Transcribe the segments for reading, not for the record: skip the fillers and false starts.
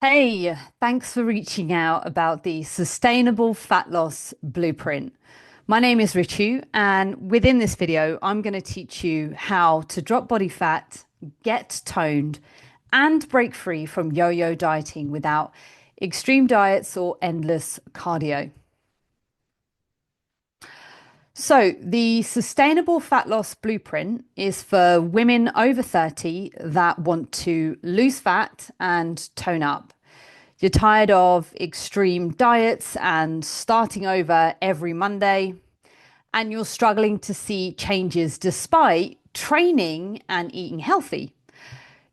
Hey, thanks for reaching out about the Sustainable Fat Loss Blueprint. My name is Ritu, and within this video, I'm going to teach you how to drop body fat, get toned, and break free from yo-yo dieting without extreme diets or endless cardio. So, the Sustainable Fat Loss Blueprint is for women over 30 that want to lose fat and tone up. You're tired of extreme diets and starting over every Monday, and you're struggling to see changes despite training and eating healthy.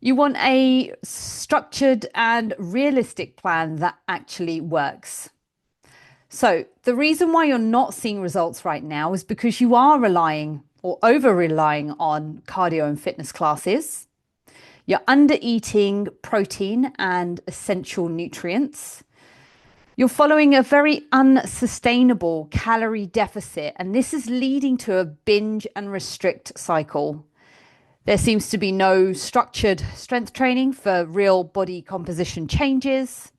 You want a structured and realistic plan that actually works. So, the reason why you're not seeing results right now is because you are relying or over relying on cardio and fitness classes. You're under eating protein and essential nutrients. You're following a very unsustainable calorie deficit, and this is leading to a binge and restrict cycle. There seems to be no structured strength training for real body composition changes.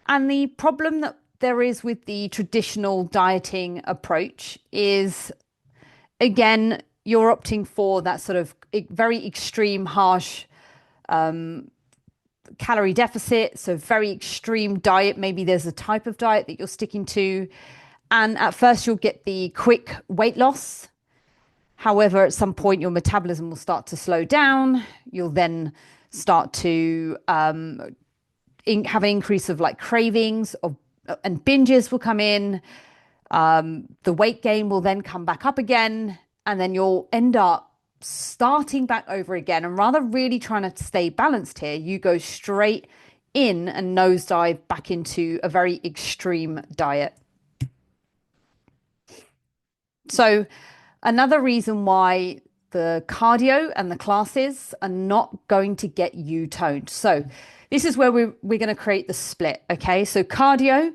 And the problem that there is with the traditional dieting approach is, again, you're opting for that sort of very extreme, harsh calorie deficit, so very extreme diet. Maybe there's a type of diet that you're sticking to. And at first, you'll get the quick weight loss. However, at some point, your metabolism will start to slow down. You'll then start to have an increase of like cravings of, and binges will come in. The weight gain will then come back up again. And then you'll end up starting back over again. And rather really trying to stay balanced here, you go straight in and nosedive back into a very extreme diet. So another reason why the cardio and the classes are not going to get you toned. So this is where we're going to create the split. Okay. So cardio,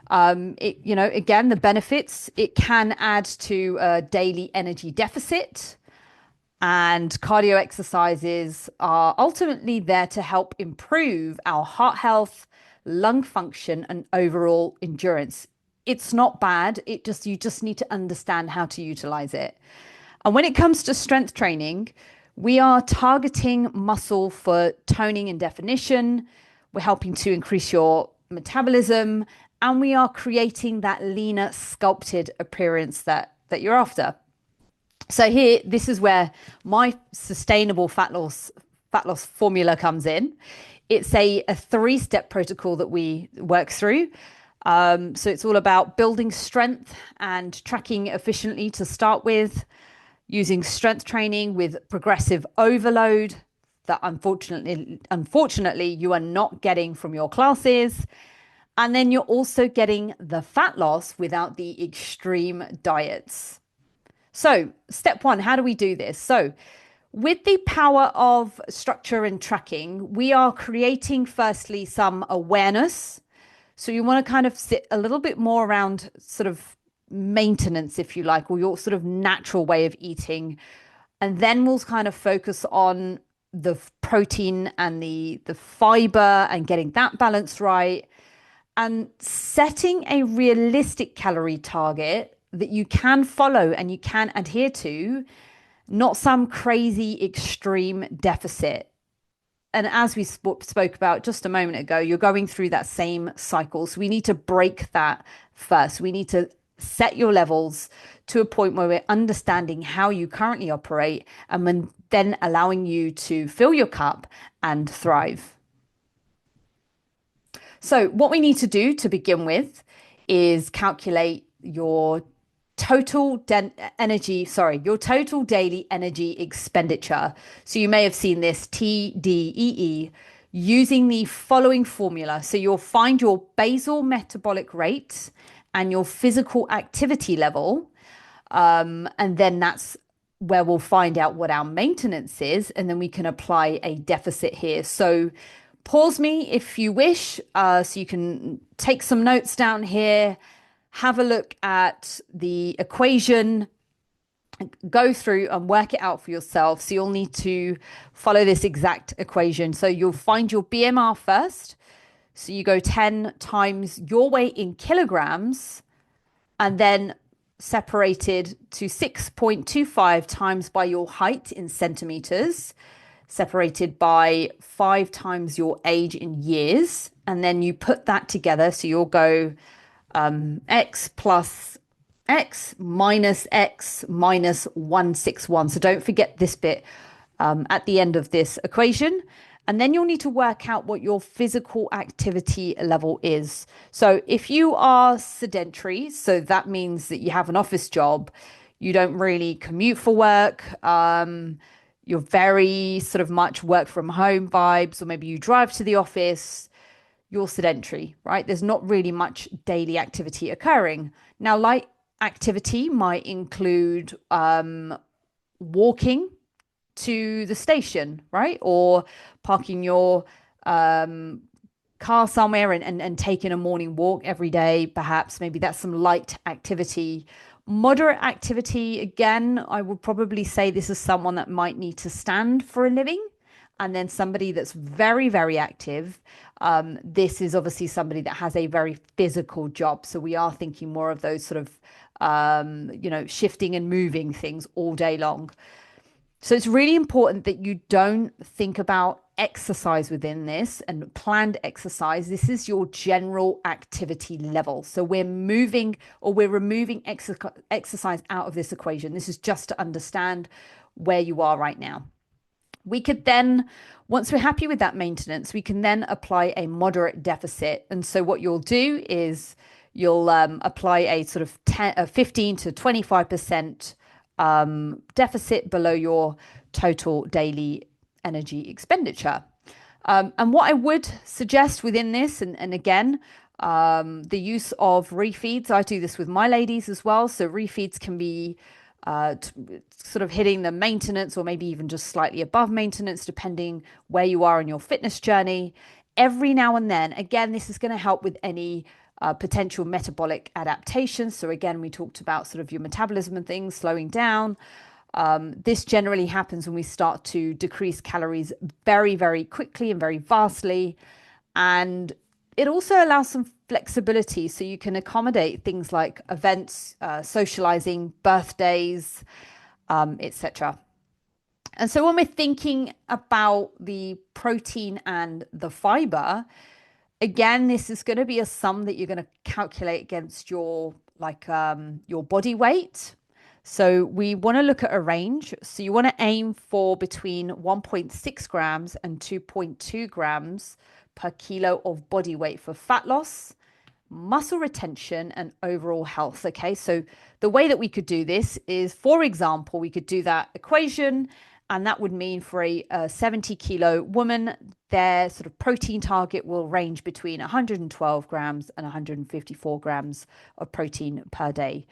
again, the benefits, it can add to a daily energy deficit. And cardio exercises are ultimately there to help improve our heart health, lung function, and overall endurance. It's not bad. You just need to understand how to utilize it. And when it comes to strength training, we are targeting muscle for toning and definition. We're helping to increase your metabolism, and we are creating that leaner, sculpted appearance that you're after. So here, this is where my sustainable fat loss formula comes in. It's a three-step protocol that we work through. So it's all about building strength and tracking efficiently to start with, using strength training with progressive overload that unfortunately you are not getting from your classes. And then you're also getting the fat loss without the extreme diets. So step one, how do we do this? So with the power of structure and tracking, we are creating firstly some awareness. So you want to kind of sit a little bit more around sort of maintenance, if you like, or your sort of natural way of eating. And then we'll kind of focus on the protein and the fiber and getting that balance right and setting a realistic calorie target that you can follow and you can adhere to, not some crazy extreme deficit. And as we spoke about just a moment ago, you're going through that same cycle. So we need to break that first. We need to set your levels to a point where we're understanding how you currently operate and then allowing you to fill your cup and thrive. So what we need to do to begin with is calculate your total daily energy expenditure. So you may have seen this TDEE using the following formula. So you'll find your basal metabolic rate and your physical activity level. And then that's where we'll find out what our maintenance is. And then we can apply a deficit here. So pause me if you wish, so you can take some notes down here, have a look at the equation, go through and work it out for yourself. So you'll need to follow this exact equation. So you'll find your BMR first. So you go 10 times your weight in kilograms and then separated to 6.25 times by your height in centimeters, separated by 5 times your age in years. And then you put that together. So you'll go x plus x minus 161. So don't forget this bit at the end of this equation. And then you'll need to work out what your physical activity level is. So if you are sedentary, so that means that you have an office job, you don't really commute for work, you're very sort of much work from home vibes, or maybe you drive to the office, you're sedentary, right? There's not really much daily activity occurring. Now, light activity might include walking to the station, right? Or parking your car somewhere and taking a morning walk every day, perhaps. Maybe that's some light activity. Moderate activity, again, I would probably say this is someone that might need to stand for a living. And then somebody that's very, very active. This is obviously somebody that has a very physical job. So we are thinking more of those sort of, shifting and moving things all day long. So it's really important that you don't think about exercise within this and planned exercise. This is your general activity level. So we're moving or we're removing exercise out of this equation. This is just to understand where you are right now. We could then, once we're happy with that maintenance, we can then apply a moderate deficit. And so what you'll do is you'll apply a sort of 15 to 25% deficit below your total daily energy expenditure. And what I would suggest within this, and again, the use of refeeds. I do this with my ladies as well. So refeeds can be sort of hitting the maintenance or maybe even just slightly above maintenance, depending where you are in your fitness journey. Every now and then, again, this is going to help with any potential metabolic adaptations. So again, we talked about sort of your metabolism and things slowing down. This generally happens when we start to decrease calories very, very quickly and very vastly. And it also allows some flexibility so you can accommodate things like events, socializing, birthdays, etc. And so when we're thinking about the protein and the fiber, again, this is going to be a sum that you're going to calculate against your your body weight. So we want to look at a range. So you want to aim for between 1.6 grams and 2.2 grams per kilo of body weight for fat loss, muscle retention, and overall health. Okay, so the way that we could do this is, for example, we could do that equation, and that would mean for a 70-kilo woman, their sort of protein target will range between 112 grams and 154 grams of protein per day.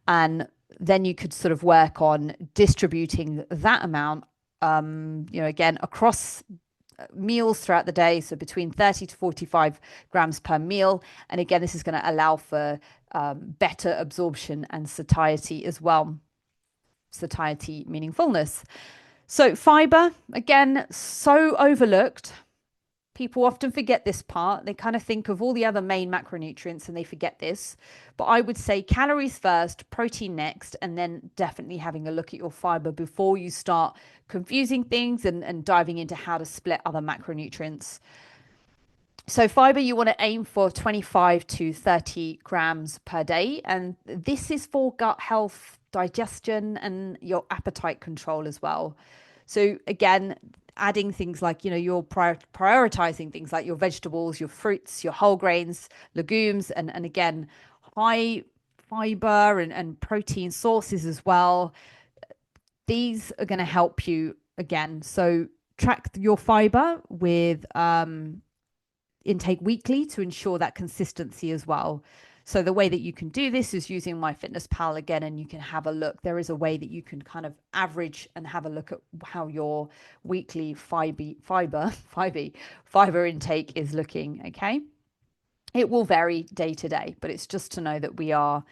And then you could sort of work on distributing that amount, again, across meals throughout the day. So between 30 to 45 grams per meal. And again, this is going to allow for better absorption and satiety as well. Satiety meaning fullness. So fiber, again, so overlooked. People often forget this part. They kind of think of all the other main macronutrients and they forget this. But I would say calories first, protein next, and then definitely having a look at your fiber before you start confusing things and diving into how to split other macronutrients. So fiber, you want to aim for 25 to 30 grams per day. And this is for gut health, digestion, and your appetite control as well. So again, adding things like, you're prioritizing things like your vegetables, your fruits, your whole grains, legumes, and again, high fiber and protein sources as well. These are going to help you again. So track your fiber with intake weekly to ensure that consistency as well. So the way that you can do this is using MyFitnessPal again, and you can have a look. There is a way that you can kind of average and have a look at how your weekly fiber intake is looking. Okay. It will vary day to day, but it's just to know that we are,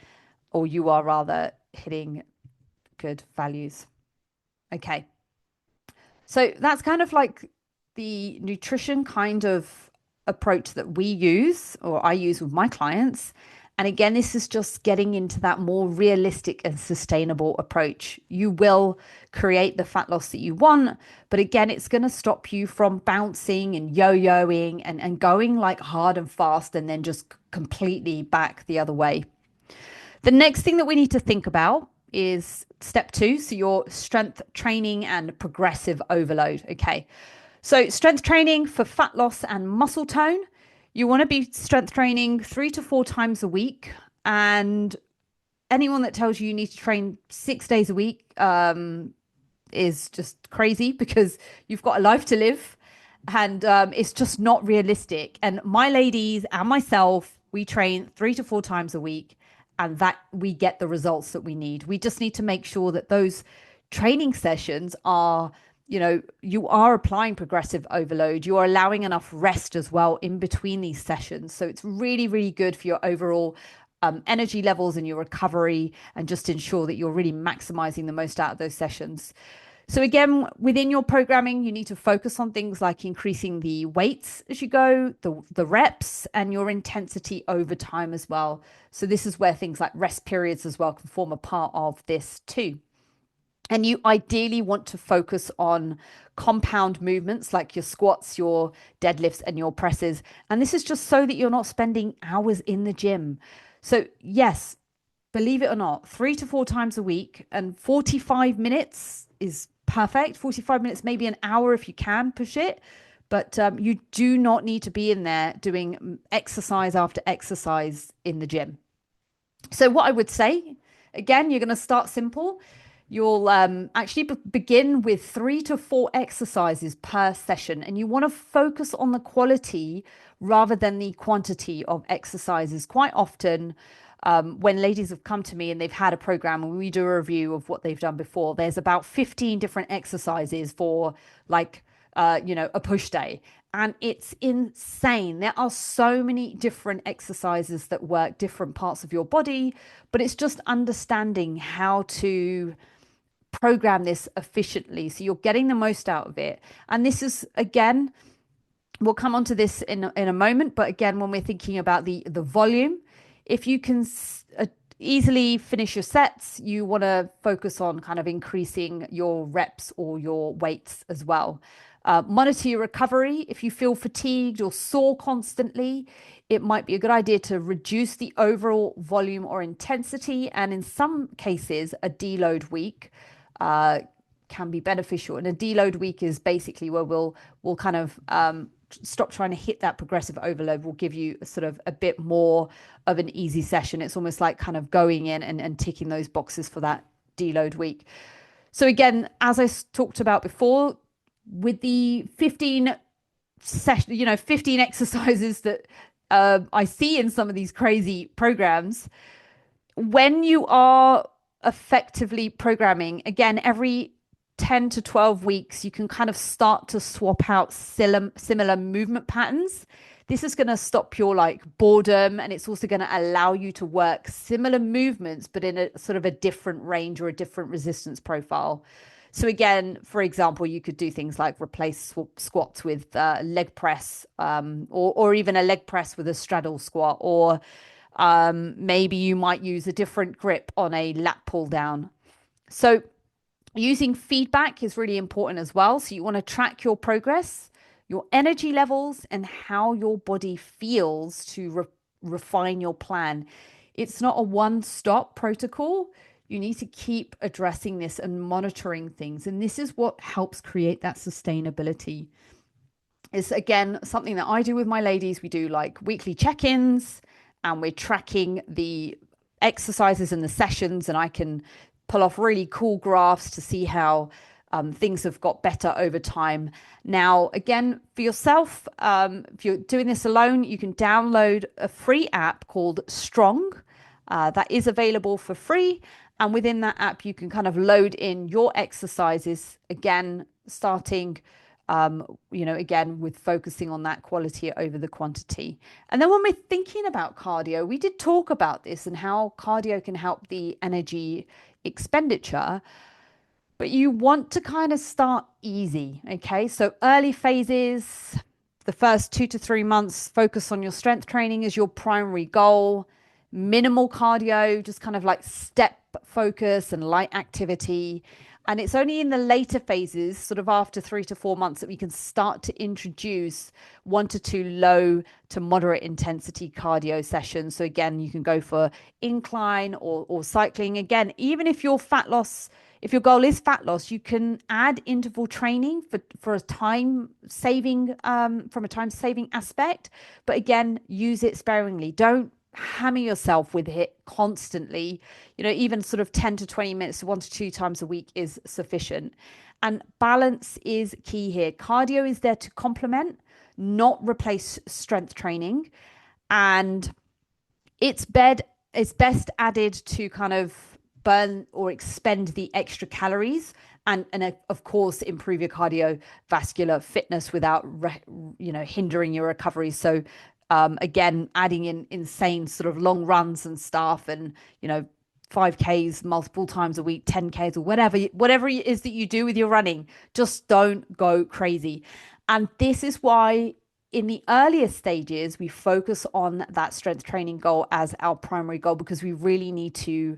or you are rather, hitting good values. Okay. So that's kind of like the nutrition kind of approach that we use, or I use with my clients. And again, this is just getting into that more realistic and sustainable approach. You will create the fat loss that you want, but again, it's going to stop you from bouncing and yo-yoing and going like hard and fast and then just completely back the other way. The next thing that we need to think about is step 2. So your strength training and progressive overload. Okay. So strength training for fat loss and muscle tone. You want to be strength training 3 to 4 times a week. And anyone that tells you need to train 6 days a week is just crazy, because you've got a life to live, and it's just not realistic. And my ladies and myself, we train 3 to 4 times a week, and that we get the results that we need. We just need to make sure that those training sessions are, you are applying progressive overload. You are allowing enough rest as well in between these sessions. So it's really, really good for your overall energy levels and your recovery, and just ensure that you're really maximizing the most out of those sessions. So again, within your programming, you need to focus on things like increasing the weights as you go, the reps, and your intensity over time as well. So this is where things like rest periods as well can form a part of this too. And you ideally want to focus on compound movements like your squats, your deadlifts, and your presses. And this is just so that you're not spending hours in the gym. So yes, believe it or not, 3 to 4 times a week, and 45 minutes is perfect. 45 minutes, maybe an hour if you can push it. But you do not need to be in there doing exercise after exercise in the gym. So what I would say, again, you're going to start simple. You'll actually begin with 3 to 4 exercises per session, and you want to focus on the quality rather than the quantity of exercises. Quite often, when ladies have come to me and they've had a program and we do a review of what they've done before, there's about 15 different exercises for like, a push day. And it's insane. There are so many different exercises that work different parts of your body, but it's just understanding how to program this efficiently so you're getting the most out of it. And this is, again, we'll come on to this in a moment, but again, when we're thinking about the volume, if you can easily finish your sets, you want to focus on kind of increasing your reps or your weights as well. Monitor your recovery. If you feel fatigued or sore constantly, it might be a good idea to reduce the overall volume or intensity. And in some cases, a deload week can be beneficial. And a deload week is basically where we'll kind of stop trying to hit that progressive overload. Will give you sort of a bit more of an easy session. It's almost like kind of going in and ticking those boxes for that deload week. So again, as I talked about before, with the 15 exercises that I see in some of these crazy programs, when you are effectively programming, again, every 10 to 12 weeks, you can kind of start to swap out similar movement patterns. This is going to stop your like boredom, and it's also going to allow you to work similar movements, but in a sort of a different range or a different resistance profile. So again, for example, you could do things like replace squats with leg press, or even a leg press with a straddle squat, or maybe you might use a different grip on a lat pull down. So using feedback is really important as well. So you want to track your progress, your energy levels, and how your body feels to refine your plan. It's not a one-stop protocol. You need to keep addressing this and monitoring things. And this is what helps create that sustainability. It's, again, something that I do with my ladies. We do like weekly check-ins, and we're tracking the exercises and the sessions, and I can pull off really cool graphs to see how things have got better over time. Now, again, for yourself, if you're doing this alone, you can download a free app called Strong. That is available for free. And within that app, you can kind of load in your exercises, again, starting, again, with focusing on that quality over the quantity. And then when we're thinking about cardio, we did talk about this and how cardio can help the energy expenditure, but you want to kind of start easy. Okay. So early phases, the first 2 to 3 months, focus on your strength training as your primary goal. Minimal cardio, just kind of like step focus and light activity. And it's only in the later phases, sort of after 3 to 4 months, that we can start to introduce 1 to 2 low to moderate intensity cardio sessions. So again, you can go for incline or cycling. Again, even if your fat loss, if your goal is fat loss, you can add interval training for a time saving, from a time saving aspect. But again, use it sparingly. Don't hammer yourself with it constantly. Even sort of 10 to 20 minutes, 1 to 2 times a week is sufficient. And balance is key here. Cardio is there to complement, not replace strength training. And it's best added to kind of burn or expend the extra calories and of course improve your cardiovascular fitness without hindering your recovery. So again, adding in insane sort of long runs and stuff, and 5Ks multiple times a week, 10Ks, or whatever it is that you do with your running, just don't go crazy. And this is why in the earlier stages we focus on that strength training goal as our primary goal, because we really need to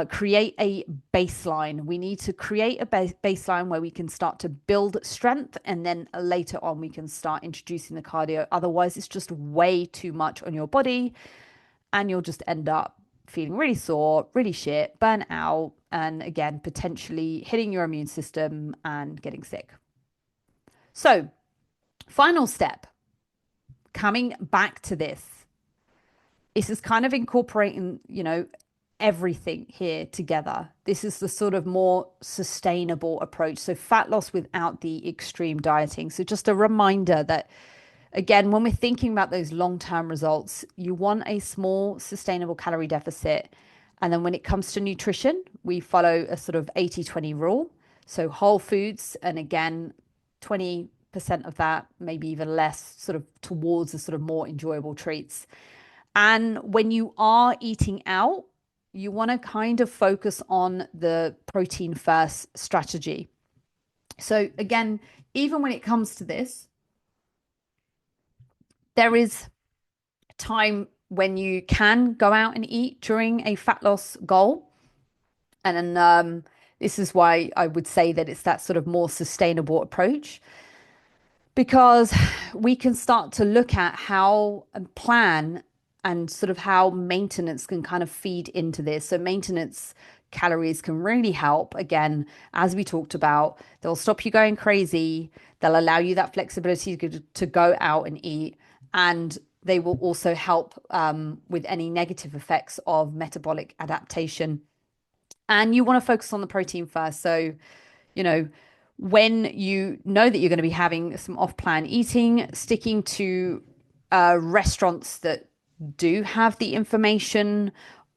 create a baseline. We need to create a baseline where we can start to build strength, and then later on we can start introducing the cardio. Otherwise, it's just way too much on your body, and you'll just end up feeling really sore, really shit, burn out, and again, potentially hitting your immune system and getting sick. So, final step, coming back to this is kind of incorporating, everything here together. This is the sort of more sustainable approach. So fat loss without the extreme dieting. So just a reminder that, again, when we're thinking about those long-term results, you want a small sustainable calorie deficit. And then when it comes to nutrition, we follow a sort of 80-20 rule. So whole foods, and again, 20% of that, maybe even less, sort of towards the sort of more enjoyable treats. And when you are eating out, you want to kind of focus on the protein first strategy. So again, even when it comes to this, there is time when you can go out and eat during a fat loss goal. And this is why I would say that it's that sort of more sustainable approach, because we can start to look at how and plan and sort of how maintenance can kind of feed into this. So maintenance calories can really help. Again, as we talked about, they'll stop you going crazy. They'll allow you that flexibility to go out and eat. And they will also help with any negative effects of metabolic adaptation. And you want to focus on the protein first. So, when you know that you're going to be having some off-plan eating, sticking to restaurants that do have the information,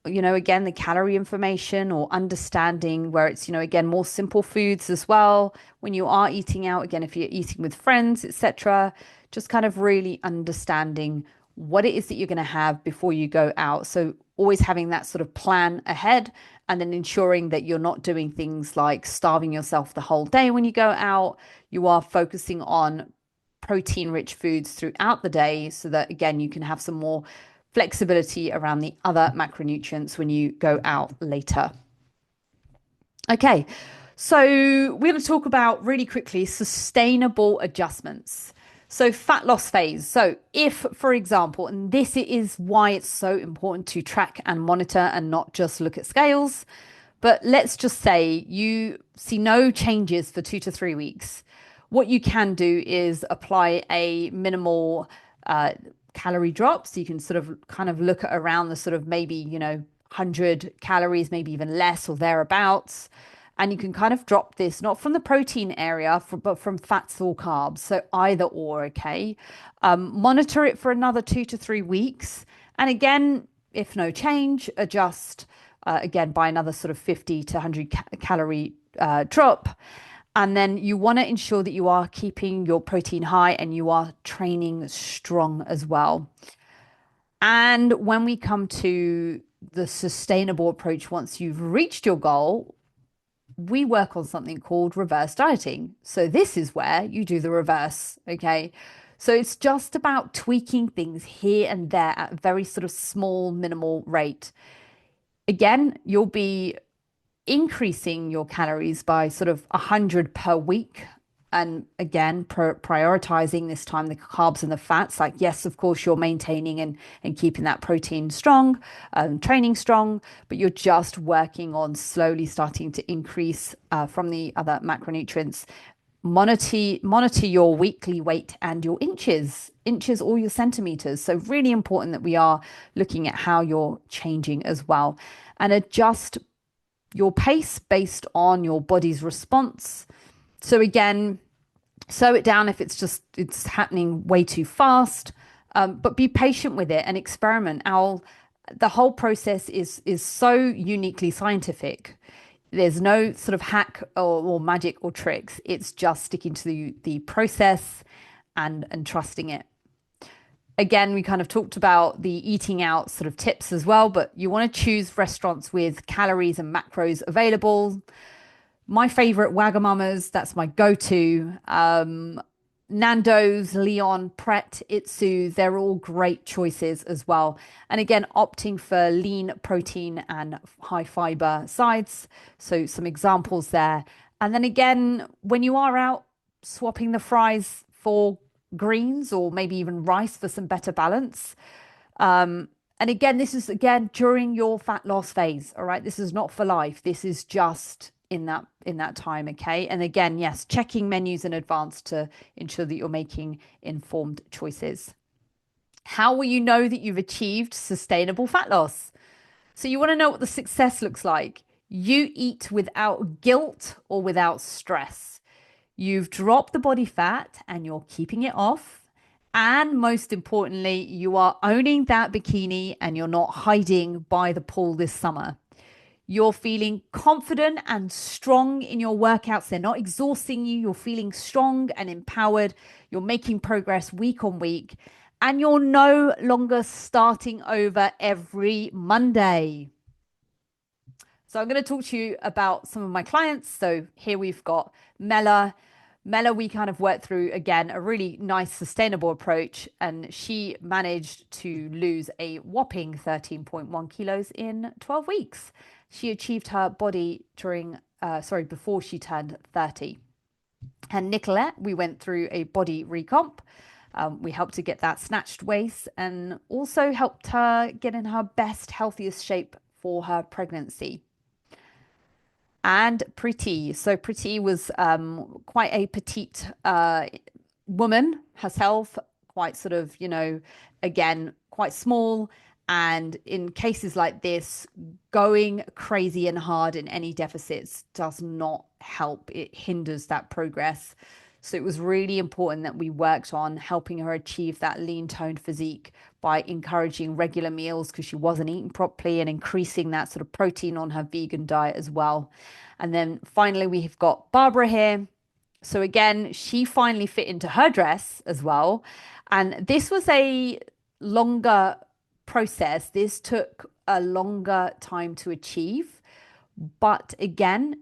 again, the calorie information, or understanding where it's, again, more simple foods as well. When you are eating out, again, if you're eating with friends, etc., just kind of really understanding what it is that you're going to have before you go out. So always having that sort of plan ahead, and then ensuring that you're not doing things like starving yourself the whole day when you go out. You are focusing on protein rich foods throughout the day, so that again you can have some more flexibility around the other macronutrients when you go out later. Okay, so we're going to talk about really quickly sustainable adjustments. So fat loss phase. So if, for example, and this is why it's so important to track and monitor and not just look at scales, but let's just say you see no changes for 2 to 3 weeks. What you can do is apply a minimal calorie drop. So you can sort of kind of look at around the sort of maybe, 100 calories, maybe even less or thereabouts. And you can kind of drop this, not from the protein area, but from fats or carbs. So either or, okay? Monitor it for another 2 to 3 weeks. And again, if no change, adjust again by another sort of 50 to 100 calorie drop. And then you want to ensure that you are keeping your protein high and you are training strong as well. And when we come to the sustainable approach, once you've reached your goal, we work on something called reverse dieting. So this is where you do the reverse, okay? So it's just about tweaking things here and there at a very sort of small, minimal rate. Again, you'll be increasing your calories by sort of 100 per week. And again, prioritizing this time the carbs and the fats. Like, yes, of course, you're maintaining and keeping that protein strong, training strong, but you're just working on slowly starting to increase from the other macronutrients. Monitor your weekly weight and your inches or your centimeters. So really important that we are looking at how you're changing as well, and adjust your pace based on your body's response. So again, slow it down if it's happening way too fast, but be patient with it and experiment. The whole process is so uniquely scientific. There's no sort of hack or magic or tricks. It's just sticking to the process and trusting it. Again, we kind of talked about the eating out sort of tips as well, but you want to choose restaurants with calories and macros available. My favorite, Wagamama's, that's my go-to. Nando's, Leon, Pret, Itsu, they're all great choices as well. And again, opting for lean protein and high fiber sides. So some examples there. And then again, when you are out, swapping the fries for greens or maybe even rice for some better balance. And again, this is again during your fat loss phase. All right. This is not for life. This is just in that time. Okay. And again, yes, checking menus in advance to ensure that you're making informed choices. How will you know that you've achieved sustainable fat loss? So you want to know what the success looks like. You eat without guilt or without stress. You've dropped the body fat and you're keeping it off. And most importantly, you are owning that bikini and you're not hiding by the pool this summer. You're feeling confident and strong in your workouts. They're not exhausting you. You're feeling strong and empowered. You're making progress week on week. And you're no longer starting over every Monday. So I'm going to talk to you about some of my clients. So here we've got Mela. Mela, we kind of worked through, again, a really nice sustainable approach, and she managed to lose a whopping 13.1 kilos in 12 weeks. She achieved her body before she turned 30. And Nicolette, we went through a body recomp. We helped her get that snatched waist and also helped her get in her best, healthiest shape for her pregnancy. And Preeti. So Preeti was quite a petite woman herself, quite sort of, again, quite small. And in cases like this, going crazy and hard in any deficits does not help. It hinders that progress. So it was really important that we worked on helping her achieve that lean toned physique by encouraging regular meals because she wasn't eating properly, and increasing that sort of protein on her vegan diet as well. And then finally, we've got Barbara here. So again, she finally fit into her dress as well. And this was a longer process. This took a longer time to achieve. But again,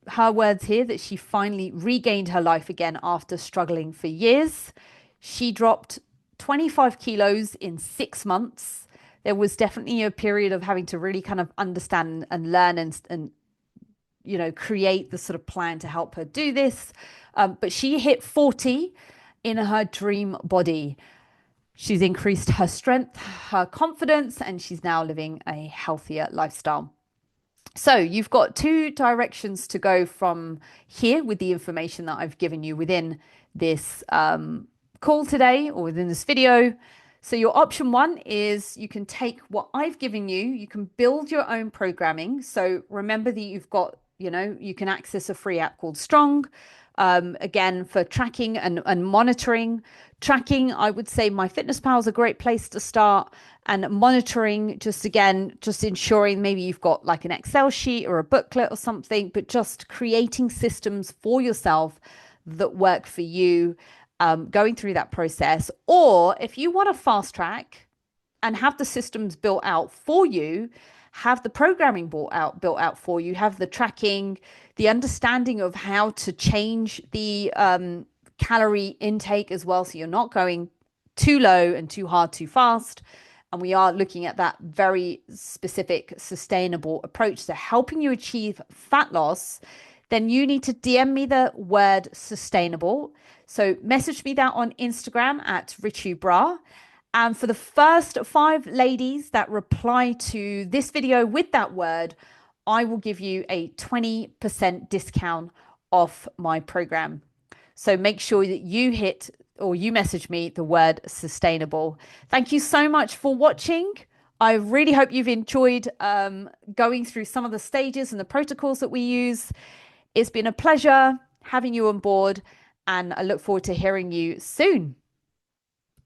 her words here that she finally regained her life again after struggling for years. She dropped 25 kilos in 6 months. There was definitely a period of having to really kind of understand and learn and create the sort of plan to help her do this. But she hit 40 in her dream body. She's increased her strength, her confidence, and she's now living a healthier lifestyle. So you've got 2 directions to go from here with the information that I've given you within this call today or within this video. So your option 1 is you can take what I've given you, you can build your own programming. So remember that you've got, you can access a free app called Strong. Again, for tracking and monitoring. Tracking, I would say MyFitnessPal is a great place to start. And monitoring, just ensuring maybe you've got like an Excel sheet or a booklet or something, but just creating systems for yourself that work for you, going through that process. Or if you want to fast track and have the systems built out for you have the programming built out for you, have the tracking, the understanding of how to change the calorie intake as well, so you're not going too low and too hard too fast. And we are looking at that very specific, sustainable approach to helping you achieve fat loss. Then you need to DM me the word sustainable. So message me that on Instagram at Ritu Bra. And for the first 5 ladies that reply to this video with that word, I will give you a 20% discount off my program. So make sure that you hit or you message me the word sustainable. Thank you so much for watching. I really hope you've enjoyed going through some of the stages and the protocols that we use. It's been a pleasure having you on board, and I look forward to hearing you soon.